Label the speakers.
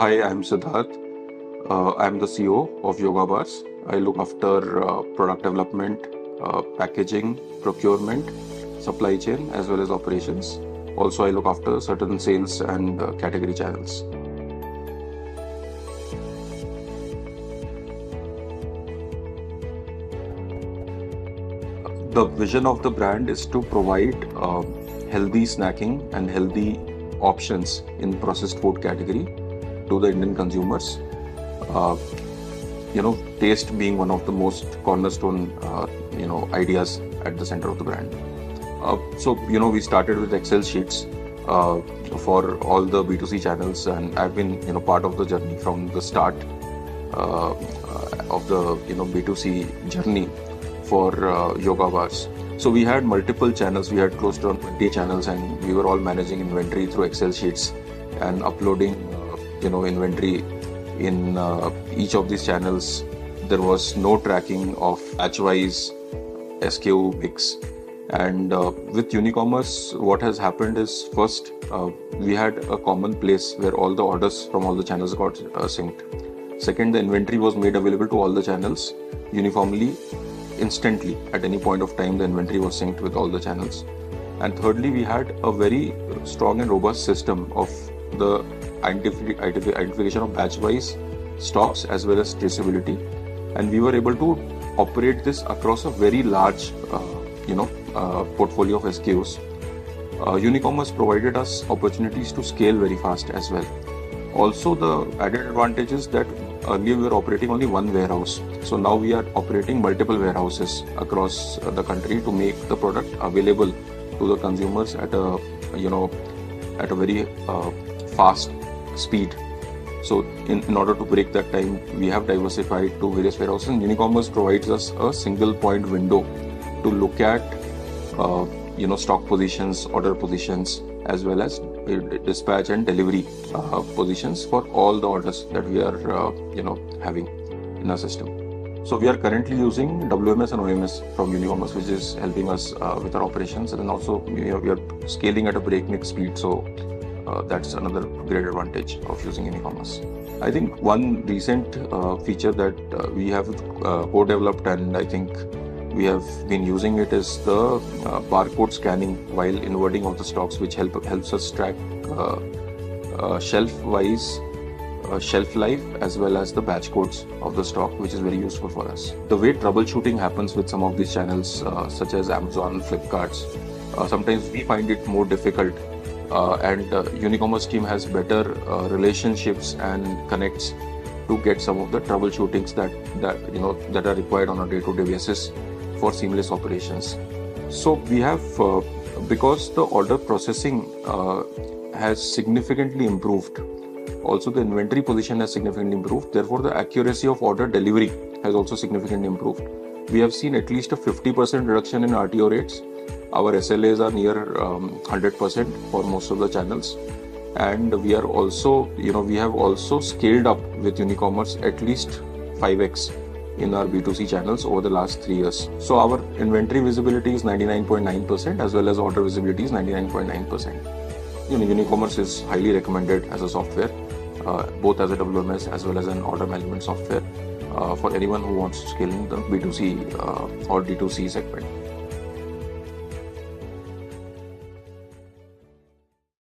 Speaker 1: Hi, I'm Siddharth. I'm the CEO of Yoga Bars. I look after product development, packaging, procurement, supply chain, as well as operations. Also, I look after certain sales and category channels. The vision of the brand is to provide healthy snacking and healthy options in processed food category to the Indian consumers. Uh, Taste being one of the most cornerstone, ideas at the center of the brand. We started with Excel sheets uh, for all the B2C channels, and I've been, part of the journey from the start of the, B2C journey for yoga bars. So we had multiple channels. We had close to 20 channels, and we were all managing inventory through Excel sheets and uploading, inventory in each of these channels. There was no tracking of batch-wise SKU mix. And with Unicommerce, what has happened is first, we had a common place where all the orders from all the channels got synced. Second, the inventory was made available to all the channels uniformly, instantly. At any point of time, the inventory was synced with all the channels. And thirdly, we had a very strong and robust system of the identification of batch-wise stocks as well as traceability. And we were able to operate this across a very large, portfolio of SKUs. Unicommerce provided us opportunities to scale very fast as well. Also, the added advantage is that earlier we were operating only one warehouse. So now we are operating multiple warehouses across the country to make the product available to the consumers at a very fast speed. So in order to break that time, we have diversified to various warehouses. And Unicommerce provides us a single point window to look at stock positions, order positions, as well as dispatch and delivery positions for all the orders that we are having in our system. So we are currently using WMS and OMS from Unicommerce, which is helping us with our operations, and then also we are scaling at a breakneck speed. So that's another great advantage of using Unicommerce. I think one recent feature that we have co-developed, and I think we have been using it, is the barcode scanning while inverting of the stocks, which helps us track shelf-wise shelf life as well as the batch codes of the stock, which is very useful for us. The way troubleshooting happens with some of these channels, such as Amazon, Flipkart, sometimes we find it more difficult, and Unicommerce team has better relationships and connects to get some of the troubleshootings that are required on a day-to-day basis for seamless operations. So we have, because the order processing has significantly improved, also the inventory position has significantly improved, therefore the accuracy of order delivery has also significantly improved. We have seen at least a 50% reduction in RTO rates. Our SLAs are near 100% for most of the channels. And we are also, we have also scaled up with Unicommerce at least 5x in our B2C channels over the last 3 years. So our inventory visibility is 99.9% as well as order visibility is 99.9%. Unicommerce is highly recommended as a software, both as a WMS as well as an order management software for anyone who wants to scale in the B2C or D2C segment.